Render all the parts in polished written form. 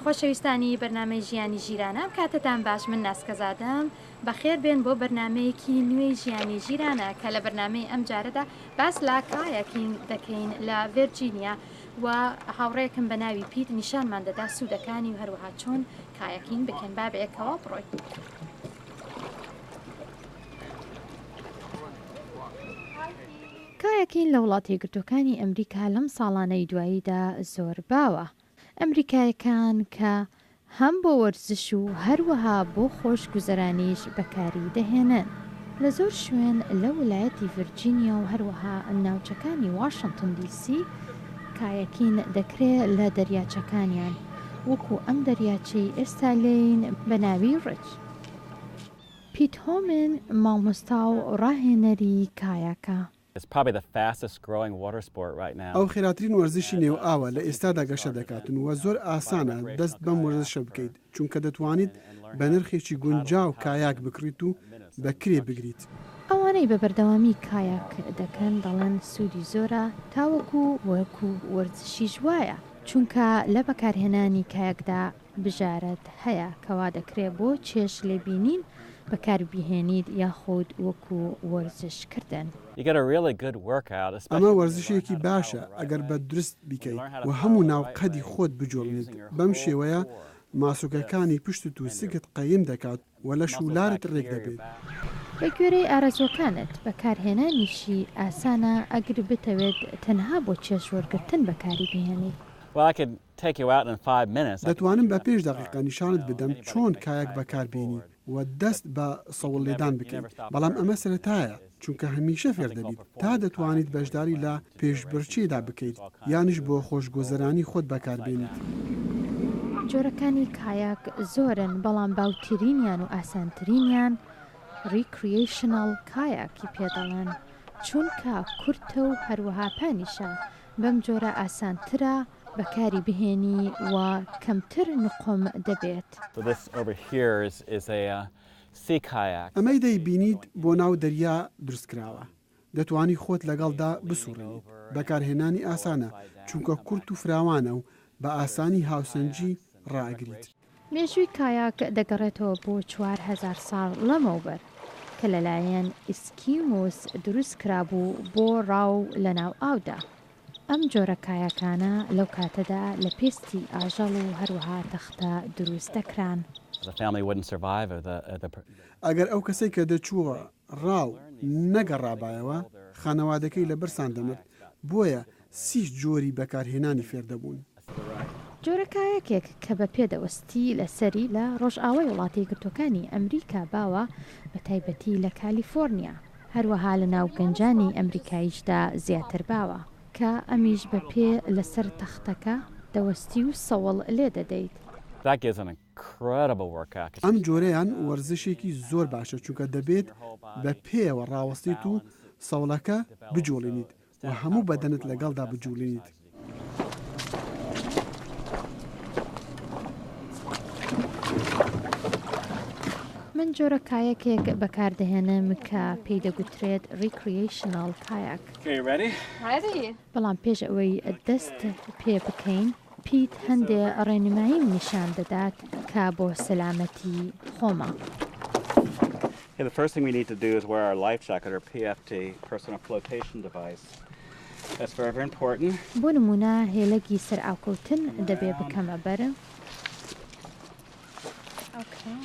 خۆشەویستانی بەرنامەی ژیانی ژیرانە کاتتان باش من ناسکەزادەم بەخێر بێن بۆ بەرنمەیەکی نوێی ژیانی ژیرانە کە لە بەرنمەی ئەم جارەدا باس لا کایەکین دەکەین لە ڤێرجینیا و هاوڕێکم بە ناوی پیت نیشانمان دەدا سوودەکانی و هەروەها چۆن کایەکین بکەن با بەیەکەوە بڕۆین. کایەکین لە وڵاتە یەکگرتووەکانی ئەمریکا لەم ساڵانەی دواییدا زۆر باوە. ئەمریکایەکان کە هەم بۆ وەرزش و هەروەها بۆ خۆشگوزەرانیش بەکاری دەهێنن. لە زۆر شوێن لە ویلایەتی ڤیرجینیا و هەروەها ناوچەکانی واشنگتن دیسی کایەکین دەکرێت لە دەریاچەکانیان وەکو ئەم دەریاچەی ئێستا لێین بە ناوی ڕچ. پیت هۆمن مامۆستا و ڕاهێنەری کایەکە. ئەو خێراترین وەرزشی نێو ئاوە لە ئێستادا گەشە دەکاتن و زۆر ئاسانە دەست بەم وەرزشە بکەیت چونکە دەتوانیت بە نرخێکی گونجاو کایاک بکڕیت و بەکرێ بگریت. ئەوانەی بە بەردەوامی کایاک دەکەن دەڵێن سوودی زۆرە تاوەکو وەکو وەرزشی ژوایە چونکە لە بەکارهێنانی کایەکدا بژارەت هەیە کەوا دەکرێت بۆ چێش لێبینین بەکاربیهێنیت یاخود وەکو وەرزشکردن. ئەمە وەرزشێکی باشە ئەگەر بە درست بیکەیت و هەموو ناوقەدی خۆت بجۆڵنیت. بەم شێوەیە ماسووکەکانی پشتت و سگت قەیم دەکات و لە شولارت ڕێک دەبێت. بە گوێرەی ئارەزوەکانت بەکارهێنانیشی ئاسانە ئەگەر بتەوێت تەنها بۆ چێژوەرگرتن بەکاری بهێنیت. دەتوانم بە 5 دقیقە نیشانت بدەم چۆن کایەک بەکاربێنیت و دەست بە سەوڵ لێدان بکەیت. بەڵام ئەمە سەرەتایە چونکە هەمیشە فێر دەبیت تا دەتوانیت بەشداری لە پێشبڕچێدا بکەیت یانیش بۆ خۆشگوزەرانی خۆت بەکاربێنیت. جۆرەکانی کایاک زۆرن بەڵام باوترینیان و ئاسانترینیان ریکریشنەڵ کایاکی پێدەڵێن چونکە کورتە و هەروەها پانیشە بەم جۆرە ئاسانترە بەکاری بهێنی و کەمتر نقم دەبێت. ئەمەی دەیبینیت بۆ ناو دەریا دروستکراوە. دەتوانی خۆت لەگەڵدا بسوڕێنیت. بەکارهێنانی ئاسانە چونکە کورت و فراوانە و بە ئاسانی هاوسەنجی ڕائگریت. مێژووی کایاک دەگەڕێتەوە بۆ 4000 ساڵ لەمەوبەر کە لەلایەن ئیسکیمۆس دروست کرابوو بۆ ڕاو لە ناو ئاودا. ئەم جۆرە کایەکانە لەو کاتەدا لە پێستی ئاژەڵ و هەروەها تەختە دروست دەکران. ئەگەر ئەو کەسەی کە دەچووە ڕاو نەگەڕابایەوە خانەوادەکەی لە بەرسان دەمرد بۆیە 30 جۆری بەکارهێنانی فێردەبوون. جۆرە کایەکێک کە بە پێدەوەستی لەسەری لە ڕۆژئاوای وڵاتی یەکگرتووەکانی ئەمریکا باوە بە تایبەتی لە کالیفۆرنیا هەروەها لە ناو گەنجانی ئەمریکایشدا زیاتر باوە کە ئەمیش بە پێ لەسەر تەختەکە دەوەستی و سەوڵ لێ دەدەیت. ئەم جۆرەیان وەرزشێکی زۆر باشە چونکە دەبێت بە پێوە ڕاوەستیت و سەوڵەکە بجۆڵێنیت و هەموو بەدەنت لەگەڵدا بجوڵێنیت. من جۆرە کایەکێک بەکاردەهێنم کە پێی دەگوترێت ریکریشنەڵ کایەک. بەڵام پێش ئەوەی دەست پێ بکەین پیت هەندێ ڕێنماییم نیشان دەدات کە بۆ سەلامەتی خۆمە. The first thing we need to do is wear our life jacket or PFD, personal flotation device. That's very, very important. بۆ نمونە هێلەگی سەر ئاوکەوتن دەبێ بکەمە بەرم.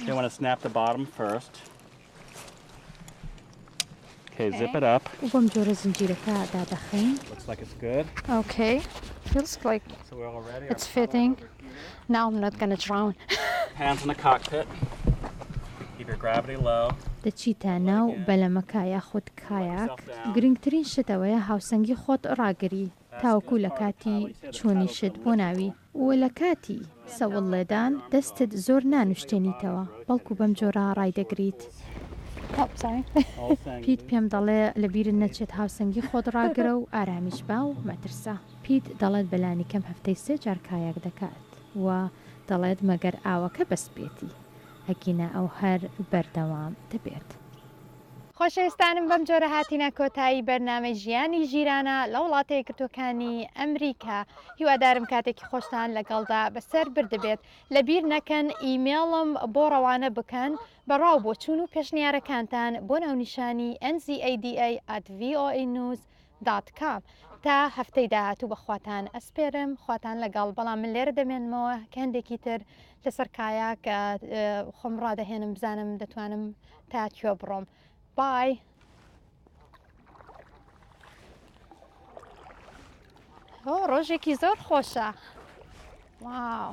You want to snap the bottom first. Okay, zip it up. بۆم جۆرە زنجیرەکە دادەخەین. Looks like it's good. Okay, feels like So we're all ready. it's fitting. Now I'm not gonna drown. Hands in the cockpit. Keep your gravity low. دەچیتە ناو بەلەمەکە یاخود کایاک گرنگترین شتەوەیە هاوسەنگی خۆت ڕاگری تاوەکو لە کاتی چۆنی شت بۆ ناوی و لە کاتی سەوڵ لێدان دەستت زۆر نانوشتێنیتەوە بەڵکو بەم جۆرە ڕایدەگریت. پیت پێم دەڵێ لەبیرت نەچێت هاوسەنگی خۆت ڕاگرە و ئارامیش با و مەترسە. پیت دەڵێت بەلانی کەم هەفتەی 3 جار کایاک دەکات و دەڵێت مەگەر ئاوەکە بەسپێتی ئەگینە ئەو هەر بەردەوام دەبێت. خۆشەویستانم بەم جۆرە هاتینە کۆتایی بەرنامەی ژیانی ژیرانە لە وڵاتە یەکگرتووەکانی ئەمریکا. هیوادارم کاتێکی خۆشتان لەگەڵدا بەسەر بردەبێت. لەبیر نەکەن ئیمێڵم بۆ ڕەوانە بکەن بەڕاو بۆ چوون و پێشنیارەکانتان بۆ ناونیشانی nzada@voanews.com. تا هەفتەی داهاتوو بەخواتان ئەسپێرم، خواتان لەگەڵ. بەڵام من لێرە دەمێنمەوە کەندێکی تر لەسەر کایە کە خۆم ڕادەهێنم بزانم دەتوانم تا کوێ بڕۆم. Bye. ڕۆژێکی زۆر خۆشە. واو.